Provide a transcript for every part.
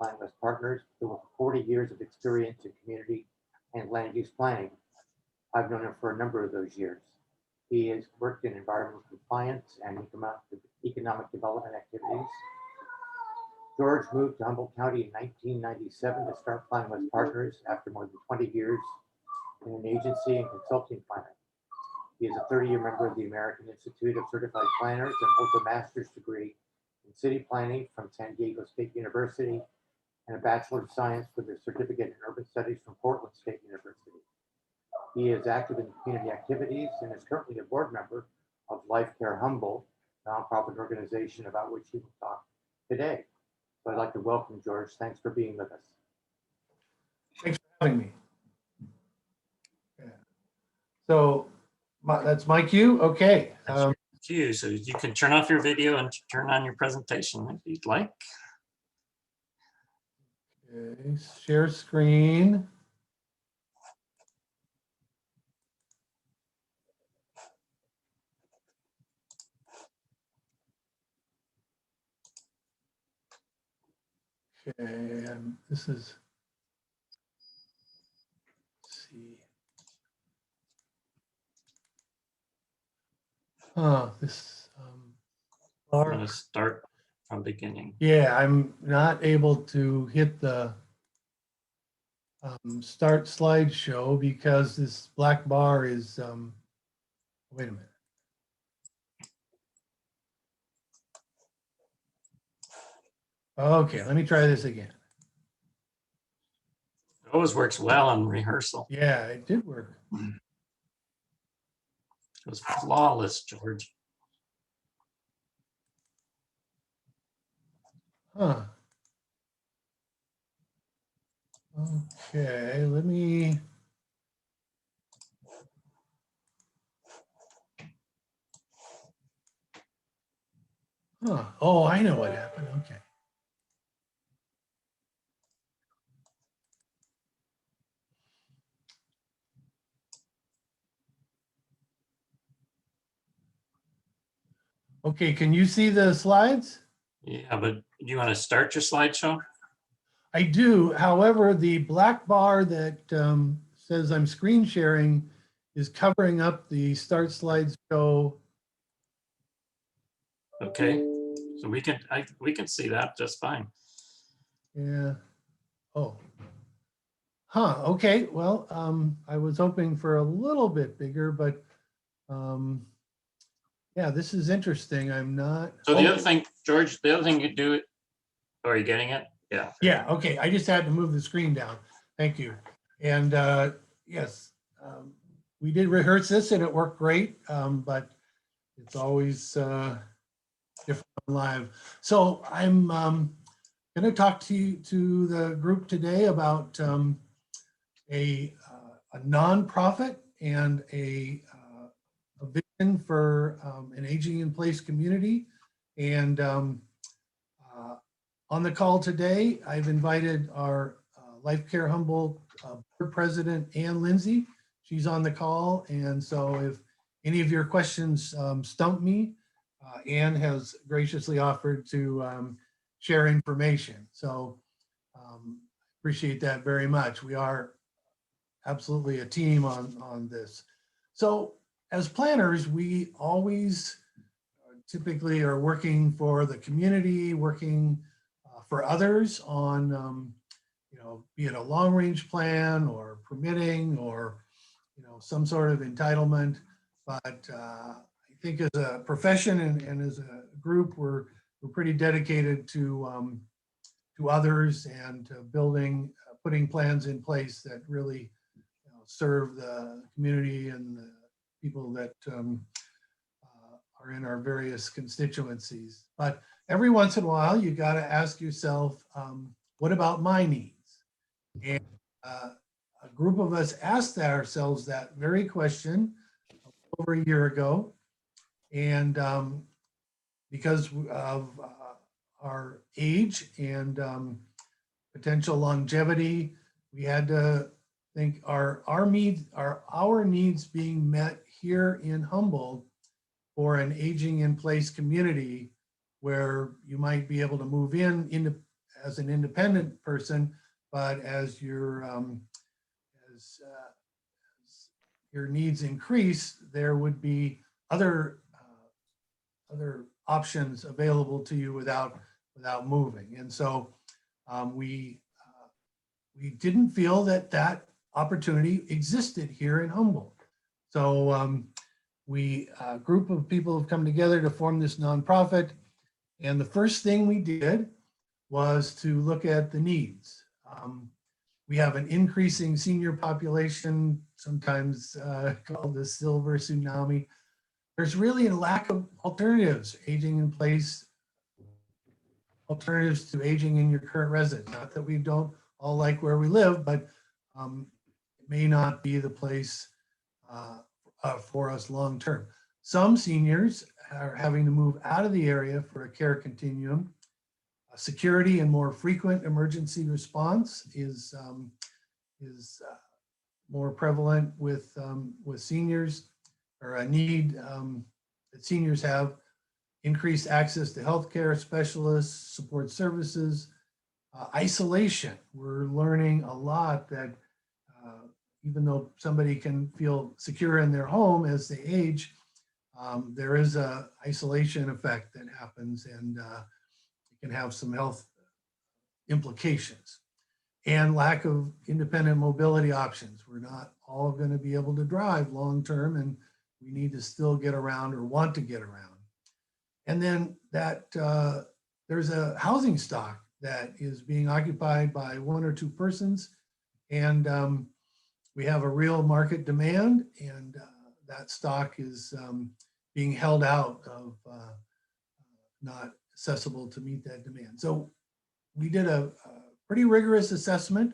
Planning with Partners with over 40 years of experience in community and land use planning. I've known him for a number of those years. He has worked in environmental compliance and economic development activities. George moved to Humboldt County in 1997 to start Planning with Partners after more than 20 years in an agency and consulting planning. He is a 30-year member of the American Institute of Certified Planners and holds a master's degree in city planning from San Diego State University and a Bachelor of Science with a certificate in urban studies from Portland State University. He is active in community activities and is currently a board member of Life Care Humboldt, a nonprofit organization about which he will talk today. So I'd like to welcome George. Thanks for being with us. Thanks for having me. Yeah. So that's my cue. Okay. Cue, so you can turn off your video and turn on your presentation if you'd like. Okay. Share screen. Okay, and this is, let's see. This I'm going to start from beginning. yeah, I'm not able to hit the start slideshow because this black bar is, wait a minute. Okay, let me try this again. It always works well in rehearsal. Yeah, it did work. It was flawless, George. Huh. Okay, let me. Huh. Oh, I know what happened. Okay. Okay, can you see the slides? Yeah, but do you want to start your slideshow? I do. However, the black bar that says I'm screen sharing is covering up the start slideshow. Okay, so we can see that just fine. Yeah. Oh. Huh. Okay. Well, I was hoping for a little bit bigger, but yeah, this is interesting. I'm not. So the other thing, George, the other thing you do, are you getting it? Yeah. Yeah. Okay. I just had to move the screen down. Thank you. And yes, we did rehearse this and it worked great, but it's always different live. So I'm going to talk to the group today about a nonprofit and a vision for an aging in place community. And on the call today, I've invited our Life Care Humboldt board president, Ann Lindsay. She's on the call. And so if any of your questions stump me, Ann has graciously offered to share information. So appreciate that very much. We are absolutely a team on this. So as planners, we always typically are working for the community, working for others on, you know, be it a long range plan or permitting or, you know, some sort of entitlement. But I think as a profession and as a group, we're pretty dedicated to others and to building, putting plans in place that really, you know, serve the community and the people that are in our various constituencies. But every once in a while, you got to ask yourself, what about my needs? And a group of us asked ourselves that very question over a year ago. And because of our age and potential longevity, we had to think our needs being met here in Humboldt for an aging in place community where you might be able to move in as an independent person, but as your as your needs increase, there would be other options available to you without moving. And so we didn't feel that that opportunity existed here in Humboldt. So a group of people have come together to form this nonprofit. And the first thing we did was to look at the needs. We have an increasing senior population, sometimes called the silver tsunami. There's really a lack of alternatives, aging in place, alternatives to aging in your current residence. Not that we don't all like where we live, but it may not be the place for us long term. Some seniors are having to move out of the area for a care continuum. Security and more frequent emergency response is more prevalent with seniors, or a need that seniors have. Increased access to healthcare specialists, support services, isolation. We're learning a lot that even though somebody can feel secure in their home as they age, there is a isolation effect that happens, and it can have some health implications. And lack of independent mobility options. We're not all going to be able to drive long term, and we need to still get around or want to get around. And then that there's a housing stock that is being occupied by one or two persons, and we have a real market demand, and that stock is being held out of not accessible to meet that demand. So we did a pretty rigorous assessment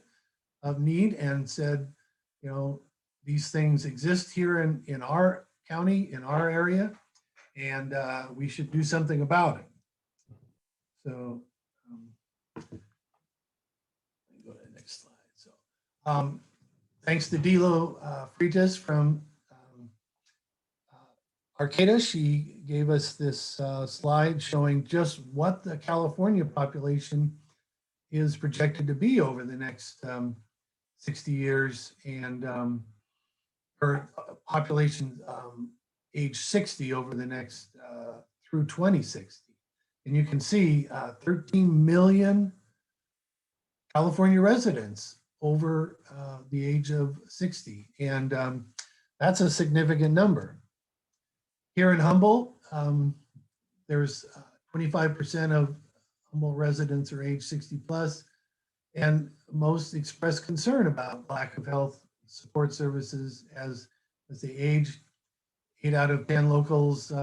of need and said, you know, these things exist here in our county, in our area, and we should do something about it. So let me go to the next slide. So thanks to Dilo Freitas from Arcata. She gave us this slide showing just what the California population is projected to be over the next 60 years, and her population age 60 over the next through 2060. And you can see 13 million California residents over the age of 60. And that's a significant number. Here in Humboldt, there's 25% of Humboldt residents are age 60 plus, and most express concern about lack of health support services as they age. 8 out of 10 locals,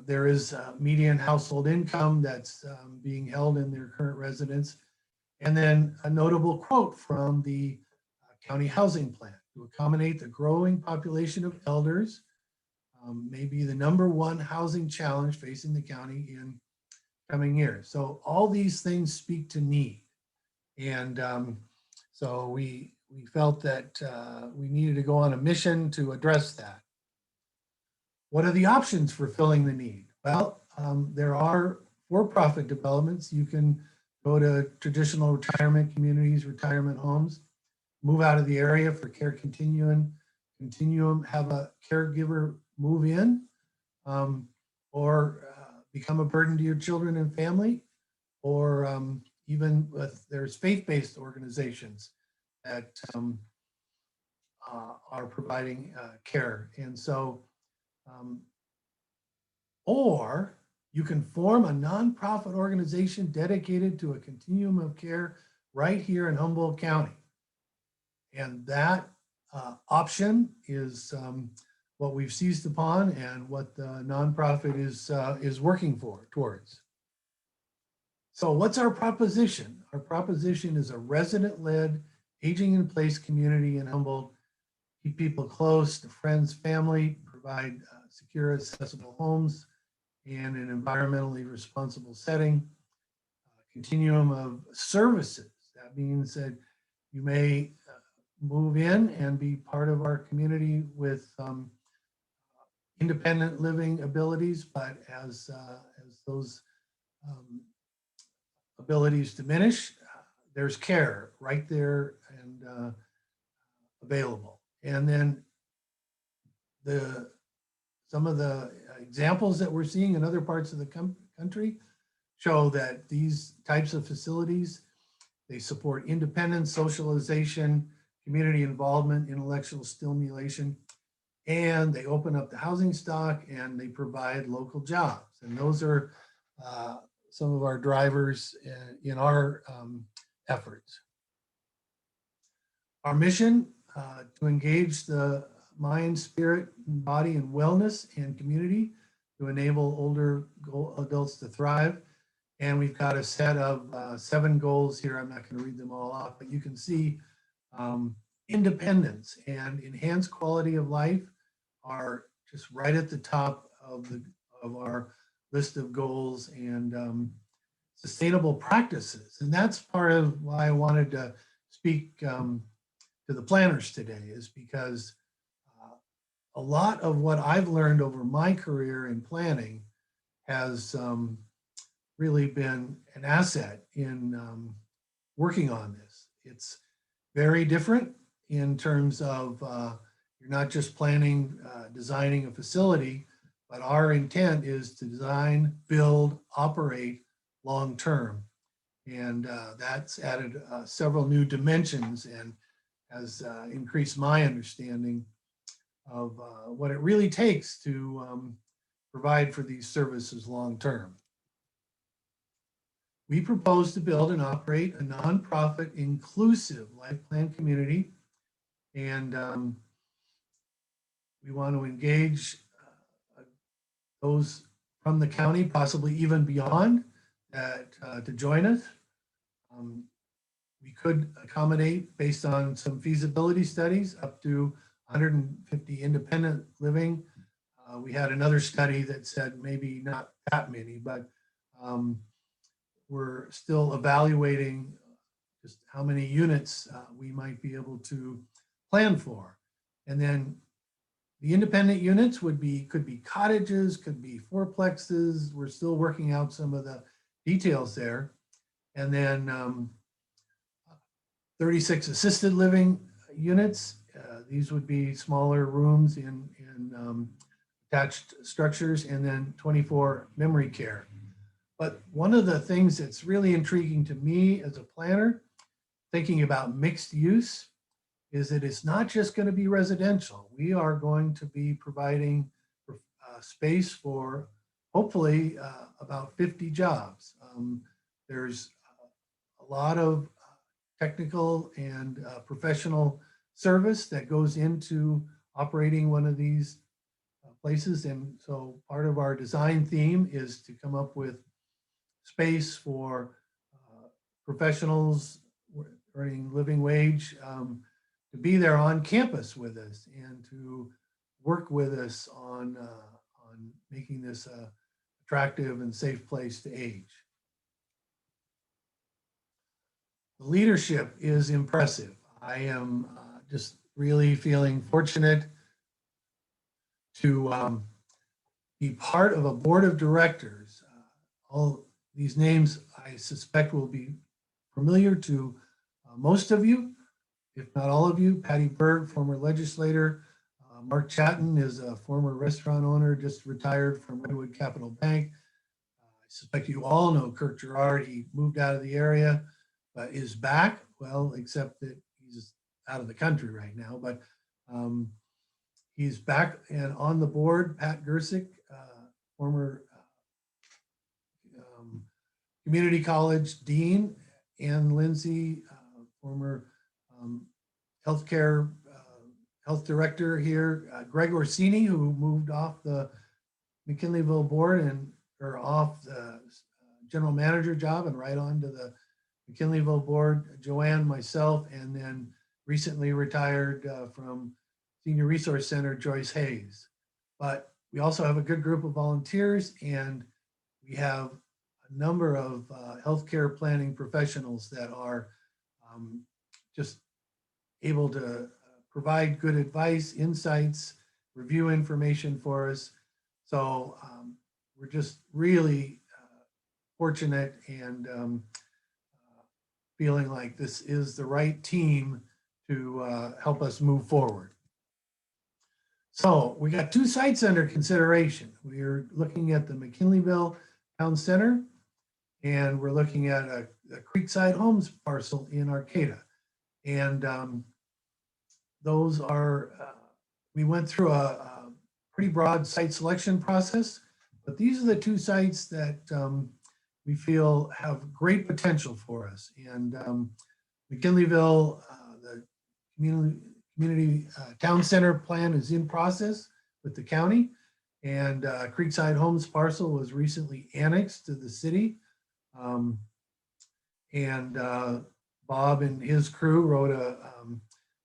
there is median household income that's being held in their current residence. And then a notable quote from the county housing plan: to accommodate the growing population of elders may be the #1 housing challenge facing the county in coming years. So all these things speak to need. And so we felt that we needed to go on a mission to address that. What are the options for filling the need? Well, there are for-profit developments. You can go to traditional retirement communities, retirement homes, move out of the area for care continuum, have a caregiver move in, or become a burden to your children and family, or even there's faith-based organizations that are providing care. And so, or you can form a nonprofit organization dedicated to a continuum of care right here in Humboldt County. And that option is what we've seized upon and what the nonprofit is working towards. So what's our proposition? Our proposition is a resident-led, aging-in-place community in Humboldt. Keep people close to friends, family, provide secure, accessible homes in an environmentally responsible setting. Continuum of services. That means that you may move in and be part of our community with independent living abilities, but as those abilities diminish, there's care right there and available. And then some of the examples that we're seeing in other parts of the country show that these types of facilities, they support independence, socialization, community involvement, intellectual stimulation, and they open up the housing stock and they provide local jobs. And those are some of our drivers in our efforts. Our mission to engage the mind, spirit, body, and wellness and community to enable older adults to thrive. And we've got a set of 7 goals here. I'm not going to read them all off, but you can see independence and enhanced quality of life are just right at the top of our list of goals, and sustainable practices. And that's part of why I wanted to speak to the planners today, is because a lot of what I've learned over my career in planning has really been an asset in working on this. It's very different in terms of you're not just planning, designing a facility, but our intent is to design, build, operate long-term. And that's added several new dimensions and has increased my understanding of what it really takes to provide for these services long-term. We propose to build and operate a nonprofit inclusive life plan community, and we want to engage those from the county, possibly even beyond, to join us. We could accommodate, based on some feasibility studies, up to 150 independent living. We had another study that said maybe not that many, but we're still evaluating just how many units we might be able to plan for. And then the independent units could be cottages, could be fourplexes. We're still working out some of the details there. And then 36 assisted living units. These would be smaller rooms in attached structures, and then 24 memory care. But one of the things that's really intriguing to me as a planner, thinking about mixed use, is that it's not just going to be residential. We are going to be providing space for hopefully about 50 jobs. There's a lot of technical and professional service that goes into operating one of these places. And so part of our design theme is to come up with space for professionals earning living wage to be there on campus with us and to work with us on making this a attractive and safe place to age. The leadership is impressive. I am just really feeling fortunate to be part of a board of directors. All these names I suspect will be familiar to most of you, if not all of you. Patty Berg, former legislator. Mark Chatton is a former restaurant owner, just retired from Redwood Capital Bank. I suspect you all know Kirk Gerard. He moved out of the area, but is back. Well, except that he's out of the country right now, but he's back and on the board. Pat Gersick, former community college dean. Ann Lindsay, former healthcare health director here. Greg Orsini, who moved off the McKinleyville board or off the general manager job and right on to the McKinleyville board. Joanne, myself, and then recently retired from Senior Resource Center, Joyce Hayes. But we also have a good group of volunteers, and we have a number of healthcare planning professionals that are just able to provide good advice, insights, review information for us. So we're just really fortunate and feeling like this is the right team to help us move forward. So we got 2 sites under consideration. We are looking at the McKinleyville Town Center, and we're looking at a Creekside Homes parcel in Arcata. And those are, we went through a pretty broad site selection process, but these are the 2 sites that we feel have great potential for us. And McKinleyville, the community town center plan is in process with the county, and Creekside Homes parcel was recently annexed to the city. Bob and his crew wrote a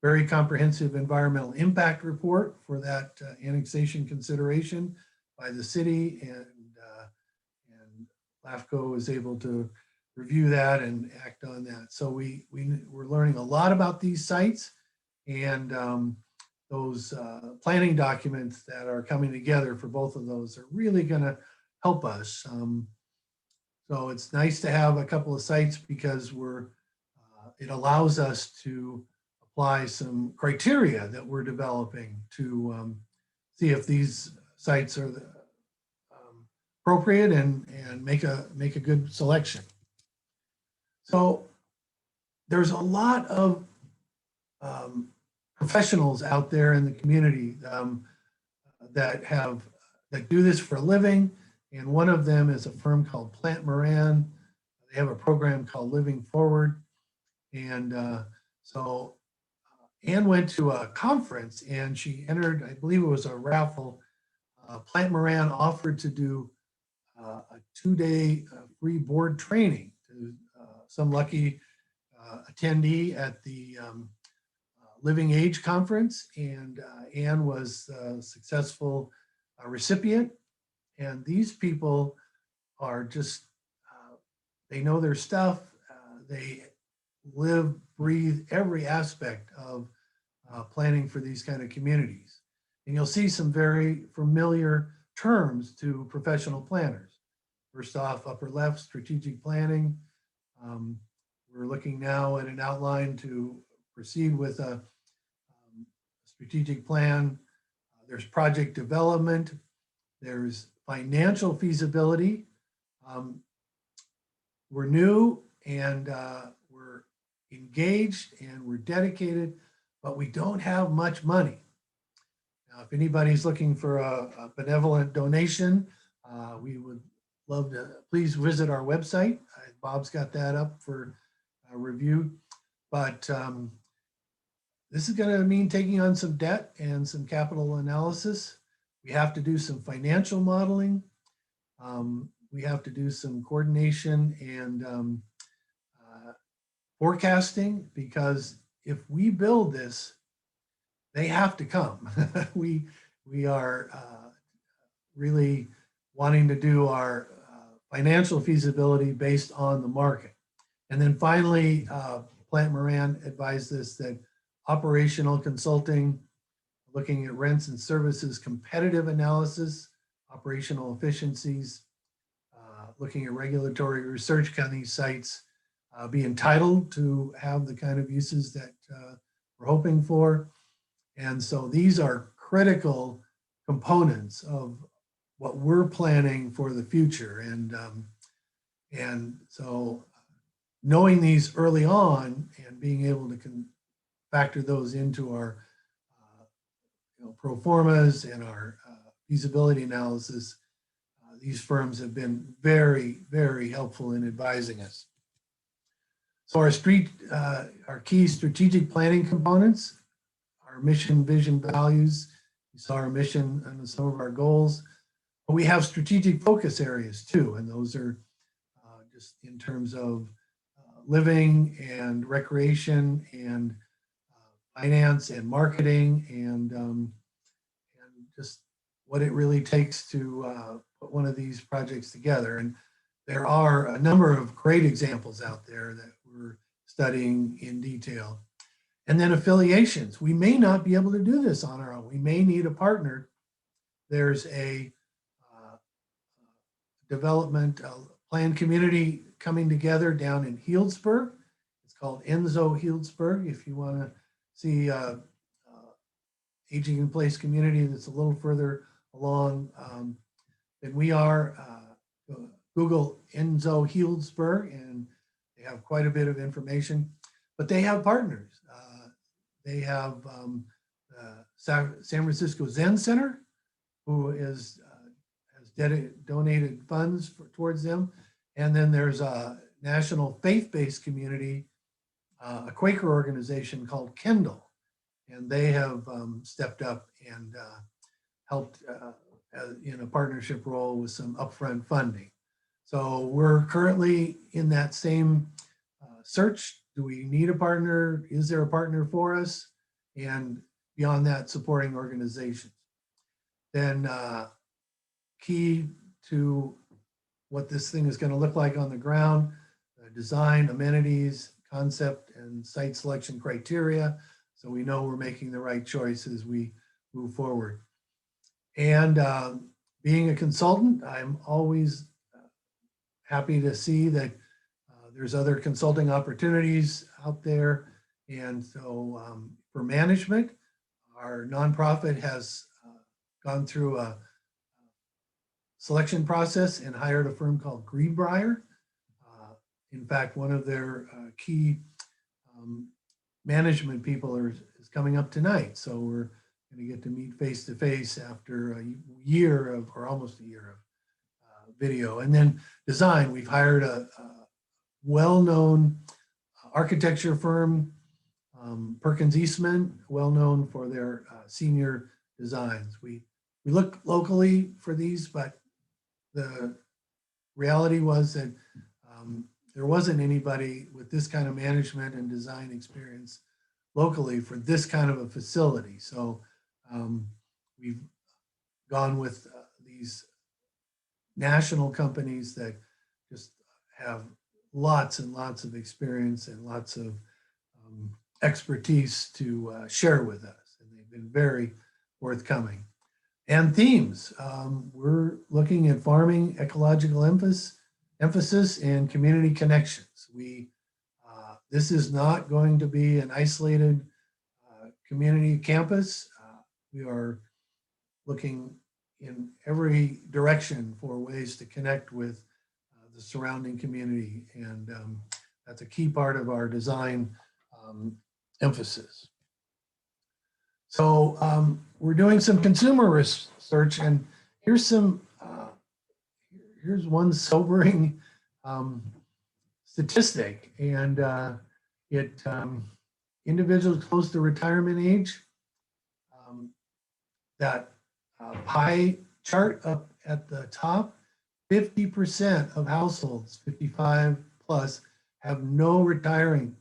very comprehensive environmental impact report for that annexation consideration by the city, and LAFCO was able to review that and act on that. So we're learning a lot about these sites, and those planning documents that are coming together for both of those are really going to help us. So it's nice to have a couple of sites because it allows us to apply some criteria that we're developing to see if these sites are appropriate and make a good selection. So there's a lot of professionals out there in the community that do this for a living. And one of them is a firm called Plant Moran. They have a program called Living Forward. And so Anne went to a conference and she entered, I believe it was a raffle. Plant Moran offered to do a 2-day free board training to some lucky attendee at the Living Age Conference. And Anne was a successful recipient. And these people are just, they know their stuff. They live, breathe every aspect of planning for these kind of communities. And you'll see some very familiar terms to professional planners. First off, upper left, strategic planning. We're looking now at an outline to proceed with a strategic plan. There's project development. There's financial feasibility. We're new and we're engaged and we're dedicated, but we don't have much money. Now, if anybody's looking for a benevolent donation, we would love to please visit our website. Bob's got that up for review, but this is going to mean taking on some debt and some capital analysis. We have to do some financial modeling. We have to do some coordination and forecasting, because if we build this, they have to come. we are really wanting to do our financial feasibility based on the market. And then finally, Plant Moran advised us that operational consulting, looking at rents and services, competitive analysis, operational efficiencies, looking at regulatory research on these sites, be entitled to have the kind of uses that we're hoping for. And so these are critical components of what we're planning for the future. And so knowing these early on and being able to factor those into our pro formas and our feasibility analysis, these firms have been very, very helpful in advising us. So our key strategic planning components, our mission, vision, values. You saw our mission and some of our goals. But we have strategic focus areas too, and those are just in terms of living and recreation and finance and marketing and just what it really takes to put one of these projects together. And there are a number of great examples out there that we're studying in detail. And then affiliations. We may not be able to do this on our own. We may need a partner. There's a development planned community coming together down in Healdsburg. called Enzo Healdsburg. If you want to see aging in place community that's a little further along than we are, Google Enzo Healdsburg, and they have quite a bit of information. But they have partners. They have San Francisco Zen Center, who has donated funds towards them. And then there's a national faith-based community, a Quaker organization called Kendall. And they have stepped up and helped in a partnership role with some upfront funding. So we're currently in that same search. Do we need a partner? Is there a partner for us? And beyond that, supporting organizations. Then key to what this thing is going to look like on the ground, design, amenities, concept, and site selection criteria. So we know we're making the right choice as we move forward. And being a consultant, I'm always happy to see that there's other consulting opportunities out there. And so for management, our nonprofit has gone through a selection process and hired a firm called Greenbrier. In fact, one of their key management people is coming up tonight. So we're going to get to meet face to face after a year of, or almost a year of video. And then design, we've hired a well-known architecture firm, Perkins Eastman, well-known for their senior designs. We look locally for these, but the reality was that there wasn't anybody with this kind of management and design experience locally for this kind of a facility. So we've gone with these national companies that just have lots and lots of experience and lots of expertise to share with us. And they've been very forthcoming. And themes, we're looking at farming, ecological emphasis, and community connections. This is not going to be an isolated community campus. We are looking in every direction for ways to connect with the surrounding community. And that's a key part of our design emphasis. So we're doing some consumer research, and here's one sobering statistic, and individuals close to retirement age, that pie chart up at the top, 50% of households 55 plus have no retiring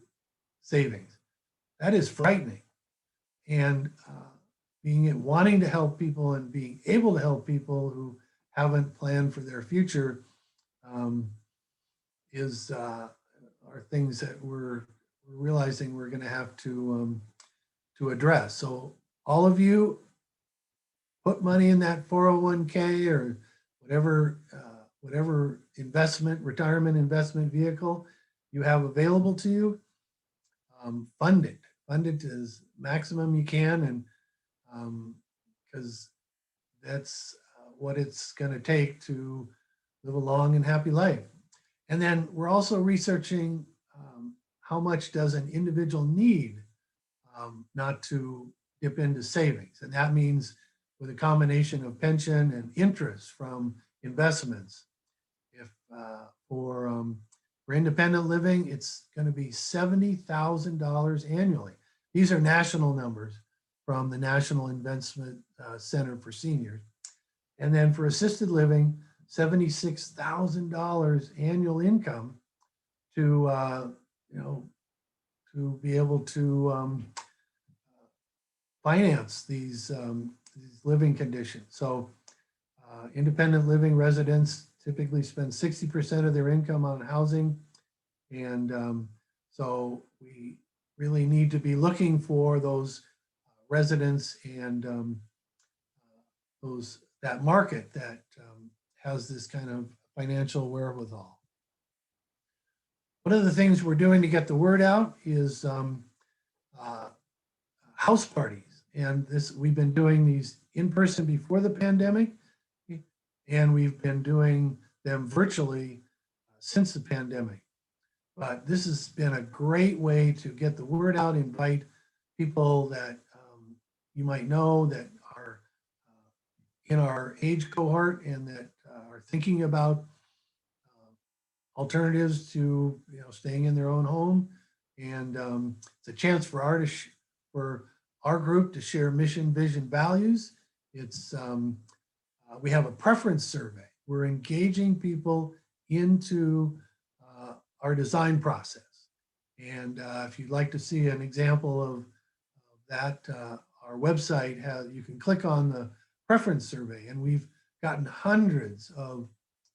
savings. That is frightening. And wanting to help people and being able to help people who haven't planned for their future are things that we're realizing we're going to have to address. So all of you, put money in that 401k or whatever retirement investment vehicle you have available to you. Fund it as maximum you can, and because that's what it's going to take to live a long and happy life. And then we're also researching how much does an individual need not to dip into savings. And that means with a combination of pension and interest from investments. If for independent living, it's going to be $70,000 annually. These are national numbers from the National Investment Center for Seniors. And then for assisted living, $76,000 annual income to to be able to finance these living conditions. So independent living residents typically spend 60% of their income on housing. And so we really need to be looking for those residents and that market that has this kind of financial wherewithal. One of the things we're doing to get the word out is house parties. And we've been doing these in person before the pandemic, and we've been doing them virtually since the pandemic. But this has been a great way to get the word out, invite people that you might know that are in our age cohort and that are thinking about alternatives to staying in their own home. And it's a chance for our group to share mission, vision, values. It's we have a preference survey. We're engaging people into our design process. And if you'd like to see an example of that, our website you can click on the preference survey, and we've gotten hundreds of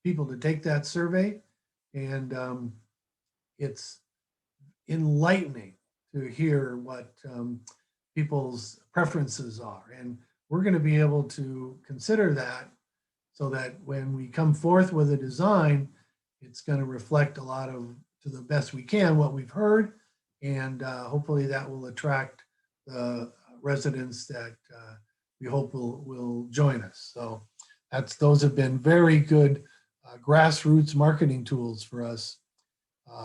people to take that survey. And it's enlightening to hear what people's preferences are. And we're going to be able to consider that so that when we come forth with a design, it's going to reflect a lot of, to the best we can, what we've heard. And hopefully that will attract the residents that we hope will join us. So those have been very good grassroots marketing tools for us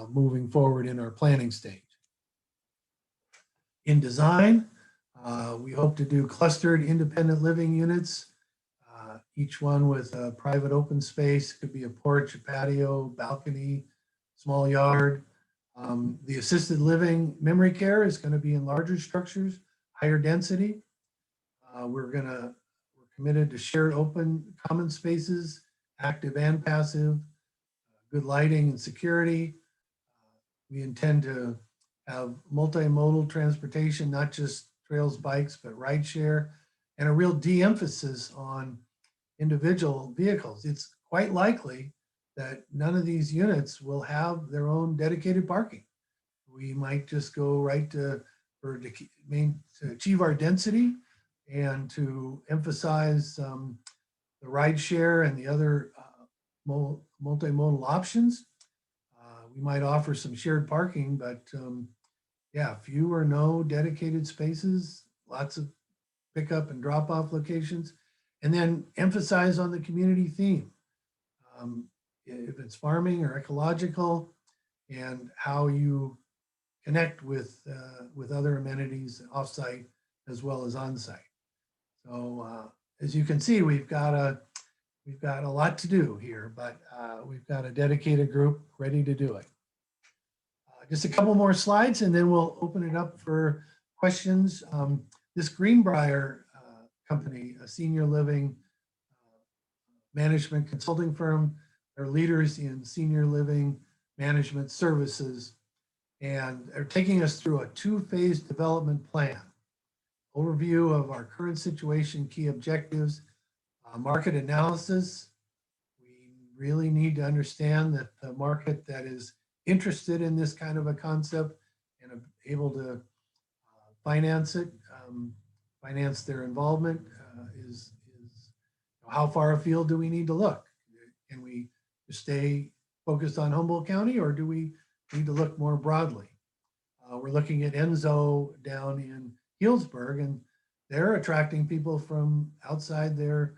moving forward in our planning stage. In design, we hope to do clustered independent living units, each one with a private open space. Could be a porch, a patio, balcony, small yard. The assisted living memory care is going to be in larger structures, higher density. We're committed to shared open common spaces, active and passive, good lighting and security. We intend to have multimodal transportation, not just trails, bikes, but rideshare, and a real de-emphasis on individual vehicles. It's quite likely that none of these units will have their own dedicated parking. We might just go right to achieve our density and to emphasize the rideshare and the other multimodal options. We might offer some shared parking, but yeah, few or no dedicated spaces, lots of pickup and drop-off locations, and then emphasize on the community theme. If it's farming or ecological, and how you connect with other amenities offsite as well as onsite. So as you can see, we've got a lot to do here, but we've got a dedicated group ready to do it. Just a couple more slides, and then we'll open it up for questions. This Greenbrier company, a senior living management consulting firm, they're leaders in senior living management services, and they're taking us through a two-phase development plan. Overview of our current situation, key objectives, market analysis. We really need to understand that the market that is interested in this kind of a concept and able to finance it, finance their involvement is how far afield do we need to look? Can we stay focused on Humboldt County, or do we need to look more broadly? We're looking at Enzo down in Healdsburg, and they're attracting people from outside their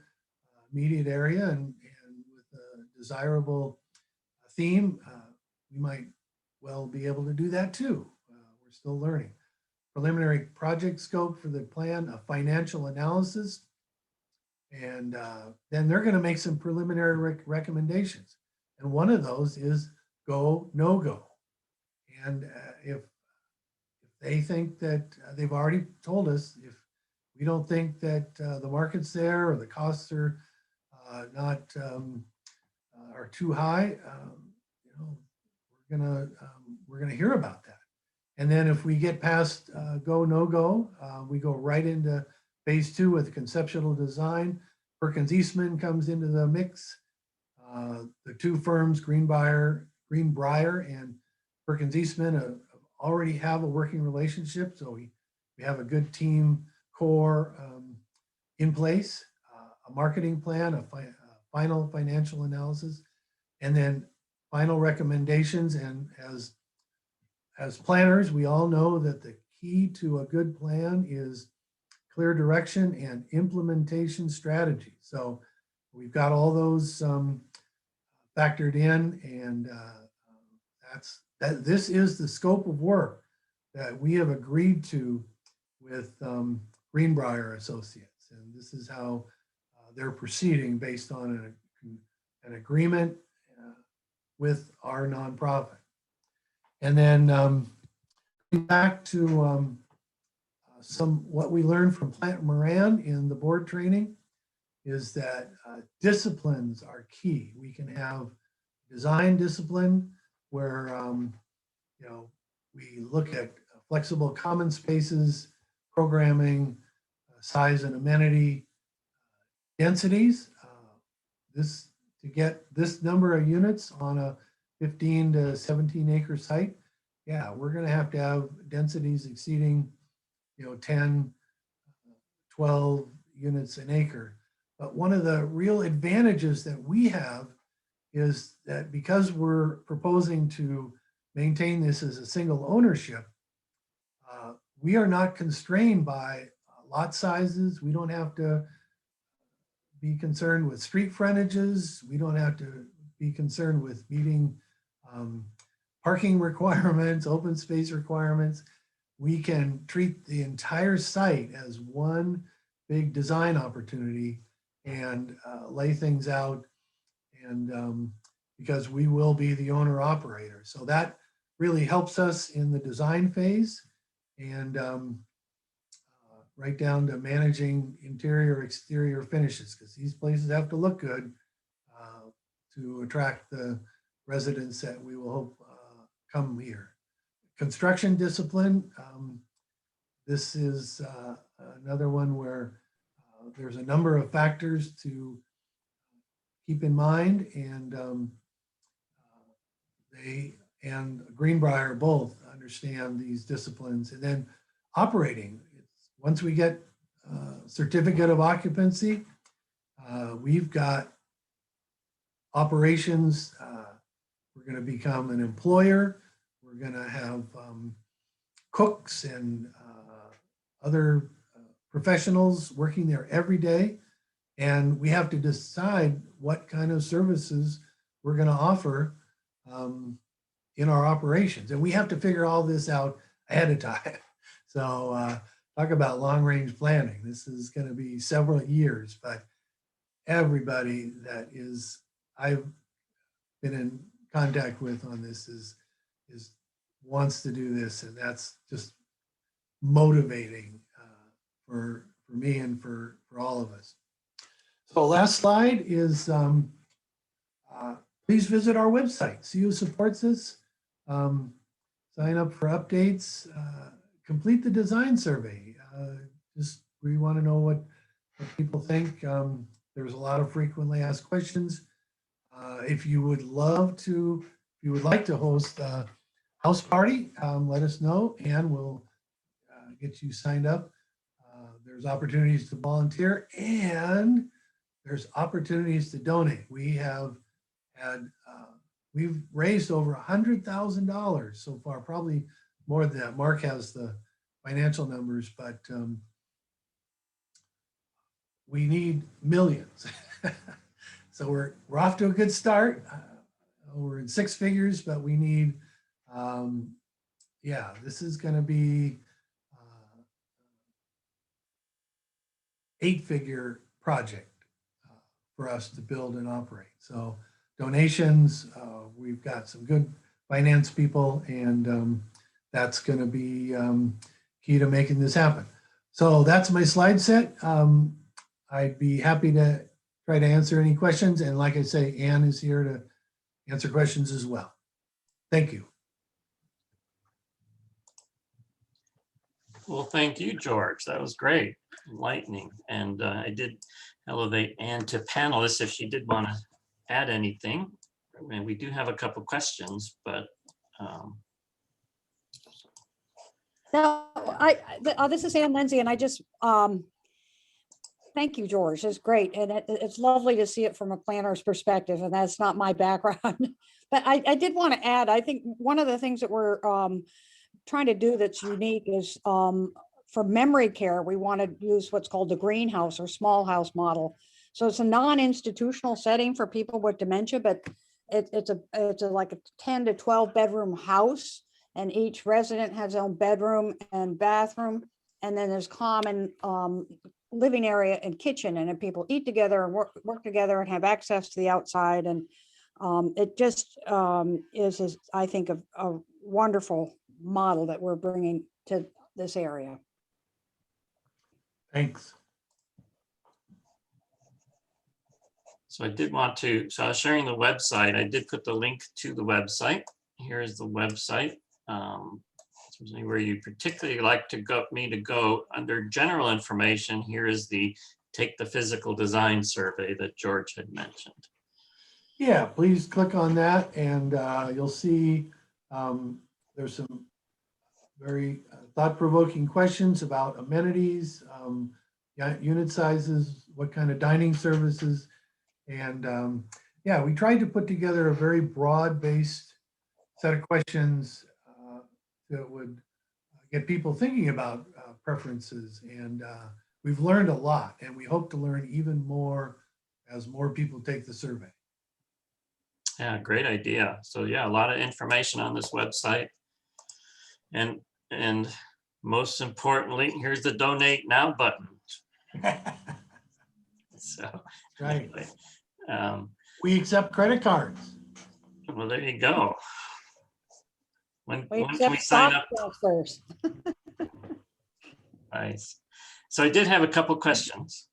immediate area, and with a desirable theme, we might well be able to do that too. We're still learning. Preliminary project scope for the plan, a financial analysis, and then they're going to make some preliminary recommendations. And one of those is go, no go. And if they think that they've already told us, if we don't think that the market's there or the costs are not are too high, we're gonna hear about that. And then if we get past go, no go, we go right into phase 2 with conceptual design. Perkins Eastman comes into the mix. The two firms, Greenbrier and Perkins Eastman, already have a working relationship. So we have a good team core in place, a marketing plan, a final financial analysis, and then final recommendations. And as planners, we all know that the key to a good plan is clear direction and implementation strategy. So we've got all those factored in, and this is the scope of work that we have agreed to with Greenbrier Associates. And this is how they're proceeding based on an agreement with our nonprofit. And then back to what we learned from Plant Moran in the board training is that disciplines are key. We can have design discipline where we look at flexible common spaces, programming, size and amenity, densities. To get this number of units on a 15 to 17 acre site, yeah, we're going to have densities exceeding 10, 12 units an acre. But one of the real advantages that we have is that because we're proposing to maintain this as a single ownership, we are not constrained by lot sizes. We don't have to be concerned with street frontages. We don't have to be concerned with meeting parking requirements, open space requirements. We can treat the entire site as one big design opportunity and lay things out, and because we will be the owner operator. So that really helps us in the design phase, and right down to managing interior, exterior finishes, because these places have to look good to attract the residents that we will hope come here. Construction discipline. This is another one where there's a number of factors to keep in mind, and they and Greenbrier both understand these disciplines. And then operating. Once we get certificate of occupancy, we've got operations. We're going to become an employer. We're going to have cooks and other professionals working there every day. And we have to decide what kind of services we're going to offer in our operations. And we have to figure all this out ahead of time. So talk about long-range planning. This is going to be several years, but everybody that I've been in contact with on this is wants to do this, and that's just motivating for me and for all of us. So last slide is please visit our website. See who supports us. Sign up for updates. Complete the design survey. We want to know what people think. There's a lot of frequently asked questions. If you would like to host a house party, let us know and we'll get you signed up. There's opportunities to volunteer and there's opportunities to donate. We've raised over $100,000 so far, probably more than that. Mark has the financial numbers, but we need millions. So we're off to a good start. We're in six figures, but we need, this is going to be 8-figure project for us to build and operate. So donations, we've got some good finance people, and that's going to be key to making this happen. So that's my slide set. I'd be happy to try to answer any questions. And like I say, Ann is here to answer questions as well. Thank you. Well, thank you, George. That was great, enlightening. And I did elevate Ann to panelist if she did want to add anything. I mean, we do have a couple questions, but No, this is Ann Lindsay, and I just thank you, George. It's great, and it's lovely to see it from a planner's perspective, and that's not my background. But I did want to add, I think one of the things that we're trying to do that's unique is for memory care, we want to use what's called the greenhouse or small house model. So it's a non-institutional setting for people with dementia, but it's a like a 10 to 12 bedroom house, and each resident has their own bedroom and bathroom. And then there's common living area and kitchen, and then people eat together and work together and have access to the outside. And it just is, I think, a wonderful model that we're bringing to this area. Thanks. So I did want to, so I was sharing the website. I did put the link to the website. Here is the website. If there's anywhere you particularly like to go, me to go under general information, here is the Take the Physical Design survey that George had mentioned. Yeah, please click on that, and you'll see there's some very thought-provoking questions about amenities, unit sizes, what kind of dining services. And yeah, we tried to put together a very broad-based set of questions that would get people thinking about preferences. And we've learned a lot, and we hope to learn even more as more people take the survey. Yeah, great idea. So yeah, a lot of information on this website. And most importantly, here's the donate now button. So Right. anyway, We accept credit cards. well, there you go. When can we accept sign stock up? transfers. Nice. So I did have a couple questions.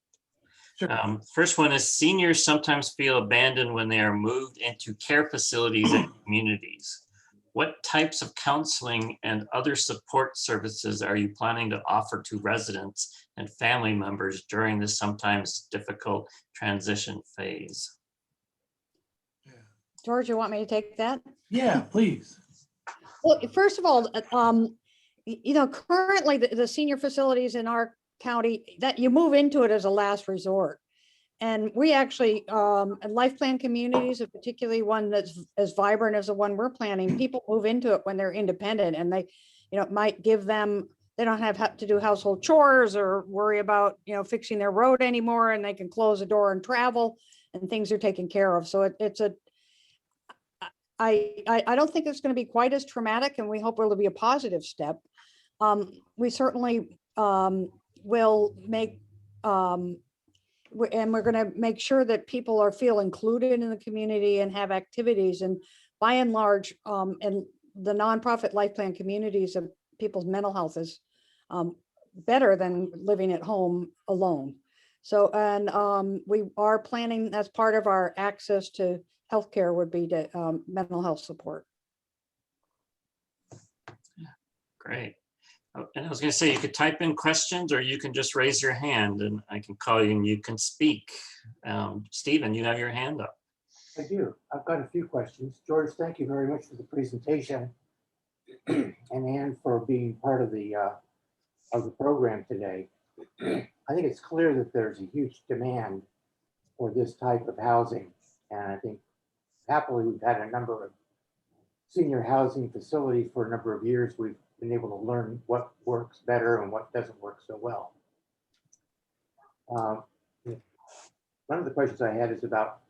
Sure. First one is, seniors sometimes feel abandoned when they are moved into care facilities and communities. What types of counseling and other support services are you planning to offer to residents and family members during this sometimes difficult transition phase? George, you want me to take that? Yeah, please. Well, first of all, currently the senior facilities in our county, that you move into it as a last resort. And we actually, life plan communities, particularly one that's as vibrant as the one we're planning, people move into it when they're independent, and they, might give them, they don't have to do household chores or worry about, fixing their road anymore, and they can close the door and travel, and things are taken care of. So I don't think it's going to be quite as traumatic, and we hope it'll be a positive step. We certainly will make, and we're going to make sure that people feel included in the community and have activities. And by and large, and the nonprofit life plan communities of people's mental health is better than living at home alone. So, and we are planning, as part of our access to healthcare would be to mental health support. Great. And I was going to say, you could type in questions, or you can just raise your hand and I can call you and you can speak. Stephen, you have your hand up. I do. I've got a few questions. George, thank you very much for the presentation, and Anne for being part of the program today. I think it's clear that there's a huge demand for this type of housing, and I think happily we've had a number of senior housing facilities for a number of years. We've been able to learn what works better and what doesn't work so well. One of the questions I had is about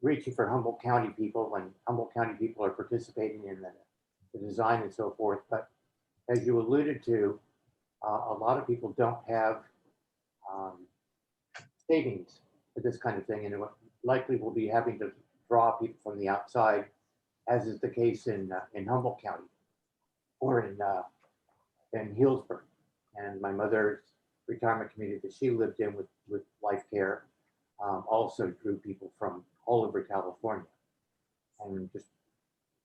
reaching for Humboldt County people, and Humboldt County people are participating in the design and so forth. But as you alluded to, a lot of people don't have savings for this kind of thing, and likely will be having to draw people from the outside, as is the case in Humboldt County or in Healdsburg. And my mother's retirement community that she lived in with Life Care also drew people from all over California. And just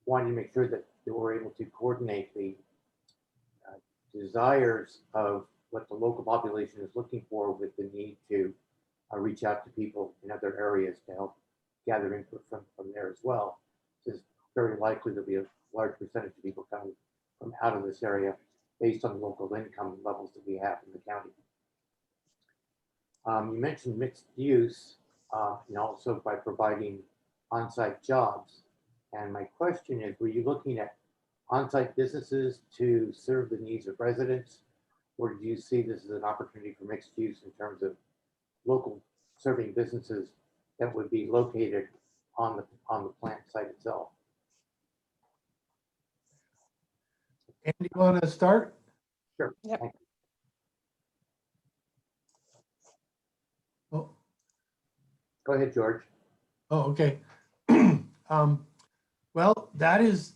wanted to make sure that they were able to coordinate the desires of what the local population is looking for with the need to reach out to people in other areas to help gather input from there as well. It's very likely there'll be a large percentage of people coming from out of this area based on the local income levels that we have in the county. You mentioned mixed use, and also by providing on-site jobs. And my question is, were you looking at on-site businesses to serve the needs of residents? Or do you see this as an opportunity for mixed use in terms of local serving businesses that would be located on the plant site itself? Andy, you want to start? Sure. Yep. Thank you. Oh, Go ahead, George. oh, okay. Well, those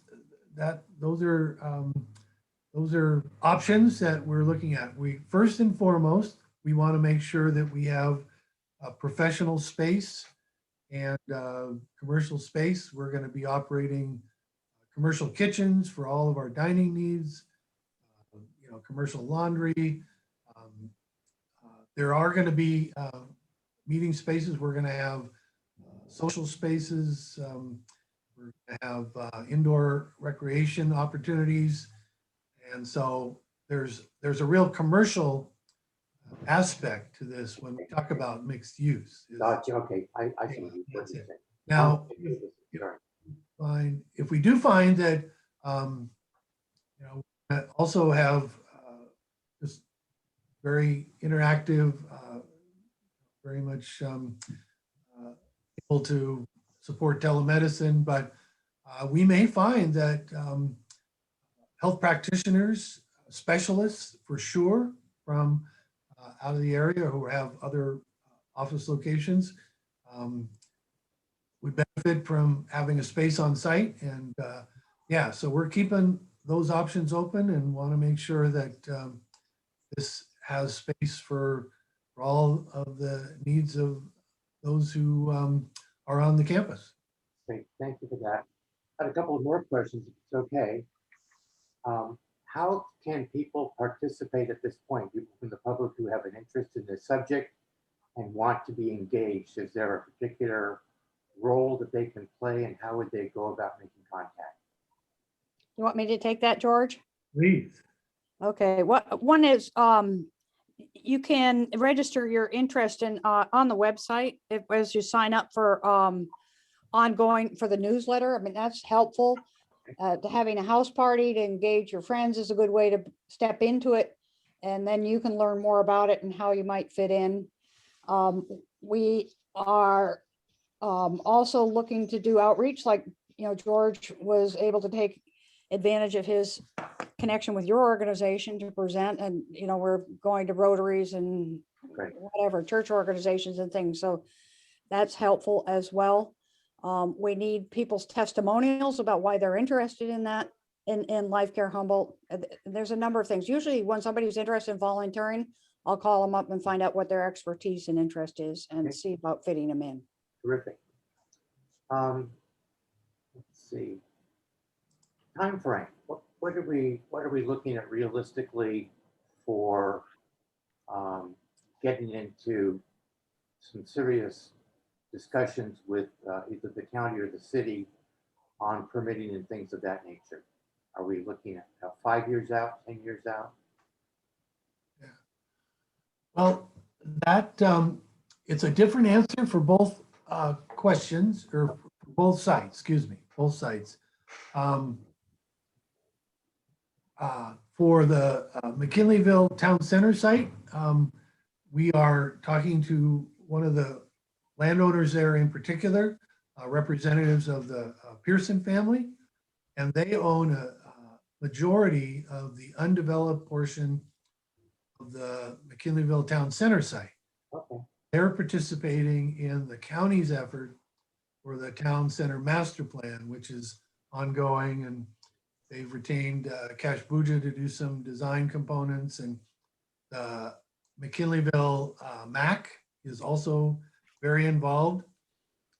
are options that we're looking at. We first and foremost, we want to make sure that we have a professional space and commercial space. We're going to be operating commercial kitchens for all of our dining needs, commercial laundry. There are going to be meeting spaces. We're going to have social spaces. We're going to have indoor recreation opportunities. And so there's a real commercial aspect to this when we talk about mixed use. Gotcha. Okay. I see what you're That's it. saying. Now, if we do find that, that also have just very interactive, very much able to support telemedicine, but we may find that health practitioners, specialists for sure from out of the area who have other office locations would benefit from having a space on site. And yeah, so we're keeping those options open and want to make sure that this has space for all of the needs of those who are on the campus. Great. Thank you for that. I had a couple of more questions, if it's okay. How can people participate at this point? People from the public who have an interest in this subject and want to be engaged. Is there a particular role that they can play, and how would they go about making contact? You want me to take that, George? Please. Okay, one is, you can register your interest in, on the website as you sign up for ongoing for the newsletter. I mean, that's helpful. To having a house party to engage your friends is a good way to step into it. And then you can learn more about it and how you might fit in. We are also looking to do outreach, like, George was able to take advantage of his connection with your organization to present, and we're going to Rotaries and Great. whatever church organizations and things, so that's helpful as well. We need people's testimonials about why they're interested in that in Life Care Humboldt. There's a number of things. Usually when somebody's interested in volunteering, I'll call them up and find out what their expertise and interest is and see about fitting them in. Terrific. Let's see. Time frame. What are we looking at realistically for getting into some serious discussions with either the county or the city on permitting and things of that nature? Are we looking at 5 years out, 10 years out? Yeah. Well, that it's a different answer for both questions, or both sites, excuse me, both sites. For the McKinleyville Town Center site, we are talking to one of the landowners there in particular, representatives of the Pearson family, and they own a majority of the undeveloped portion of the McKinleyville Town Center site. Okay. They're participating in the county's effort for the Town Center Master Plan, which is ongoing, and they've retained Cash Buja to do some design components, and the McKinleyville MAC is also very involved.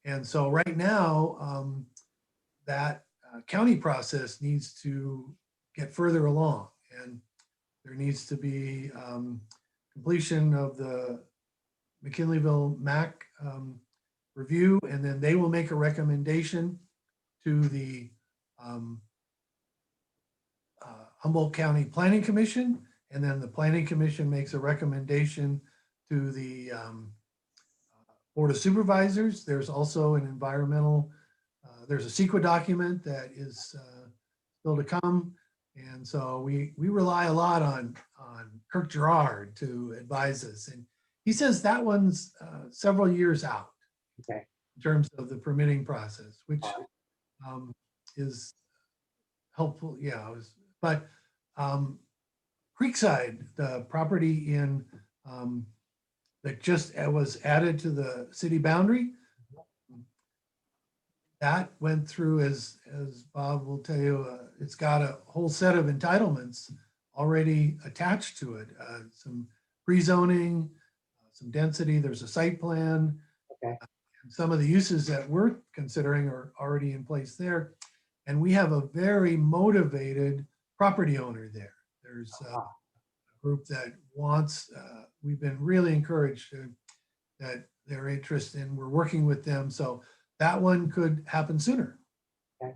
And so right now, that county process needs to get further along, and there needs to be completion of the McKinleyville MAC review, and then they will make a recommendation to the Humboldt County Planning Commission, and then the Planning Commission makes a recommendation to the Board of Supervisors. There's also an environmental there's a CEQA document that is still to come. And so we rely a lot on Kirk Gerard to advise us. And he says that one's several years out. Okay. In terms of the permitting process, which is helpful. Yeah, but Creekside, the property in that just was added to the city boundary, that went through, as Bob will tell you, it's got a whole set of entitlements already attached to it. Some pre-zoning, some density, there's a site plan. Okay. And some of the uses that we're considering are already in place there. And we have a very motivated property owner there. There's a group that wants, we've been really encouraged that their interest in, we're working with them. So that one could happen sooner. Okay.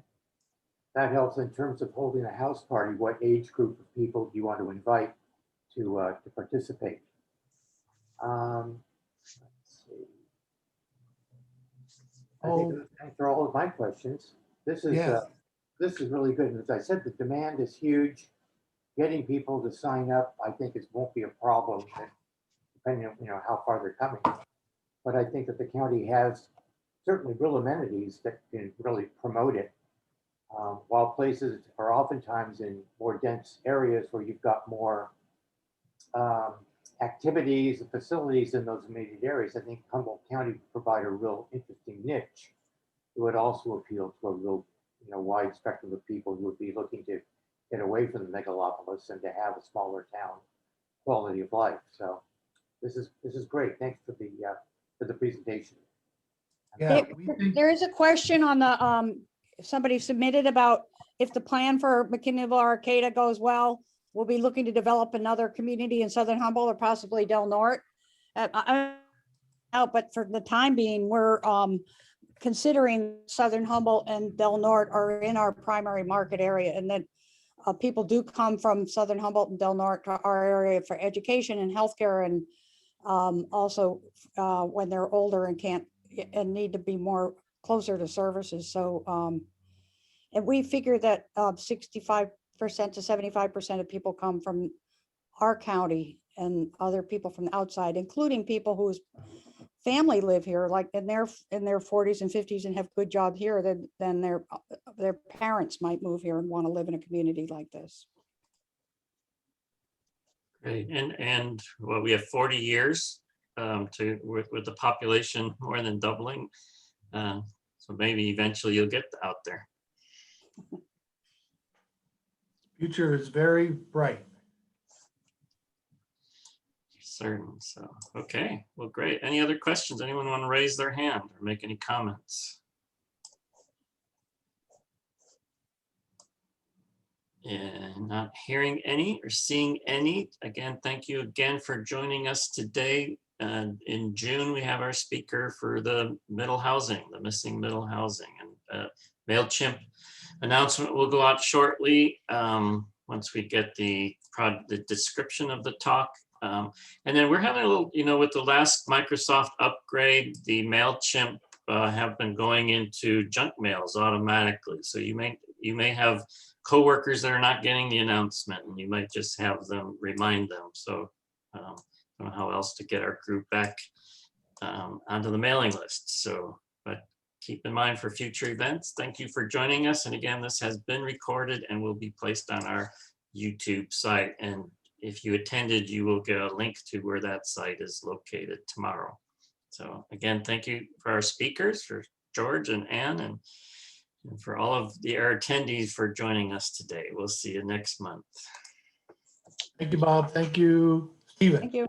That helps in terms of holding a house party. What age group of people do you want to invite to participate? Let's see. I think those answer all of my questions. This is really good. And as I said, the demand is huge. Getting people to sign up, I think, won't be a problem, depending on how far they're coming. But I think that the county has certainly real amenities that can really promote it. While places are oftentimes in more dense areas where you've got more activities and facilities in those immediate areas, I think Humboldt County would provide a real interesting niche. It would also appeal to a real wide spectrum of people who would be looking to get away from the megalopolis and to have a smaller town quality of life. So this is great. Thanks for the presentation. Yeah, There is a question on the, somebody submitted about if the plan for McKinneyville Arcata goes well, we'll be looking to develop another community in Southern Humboldt or possibly Del Norte. But for the time being, we're considering Southern Humboldt and Del Norte are in our primary market area, and that people do come from Southern Humboldt and Del Norte to our area for education and healthcare, and also when they're older and can't and need to be more closer to services. So and we figure that 65% to 75% of people come from our county and other people from the outside, including people whose family live here, like in their 40s and 50s and have good job here, then their parents might move here and want to live in a community like this. Great. And well, we have 40 years with the population more than doubling. So maybe eventually you'll get out there. future is very bright. Certain. So, okay, well, great. Any other questions? Anyone want to raise their hand or make any comments? And not hearing any or seeing any. Again, thank you again for joining us today. In June, we have our speaker for the middle housing, the missing middle housing, and MailChimp announcement will go out shortly once we get the description of the talk. And then we're having a little, with the last Microsoft upgrade, the MailChimp have been going into junk mails automatically. So you may have coworkers that are not getting the announcement, and you might just have them remind them. So I don't know how else to get our group back onto the mailing list. So, but keep in mind for future events. Thank you for joining us. And again, this has been recorded and will be placed on our YouTube site. And if you attended, you will get a link to where that site is located tomorrow. So again, thank you for our speakers, for George and Ann, and for all of our attendees for joining us today. We'll see you next month. Thank you, Bob. Thank you, Stephen. Thank you.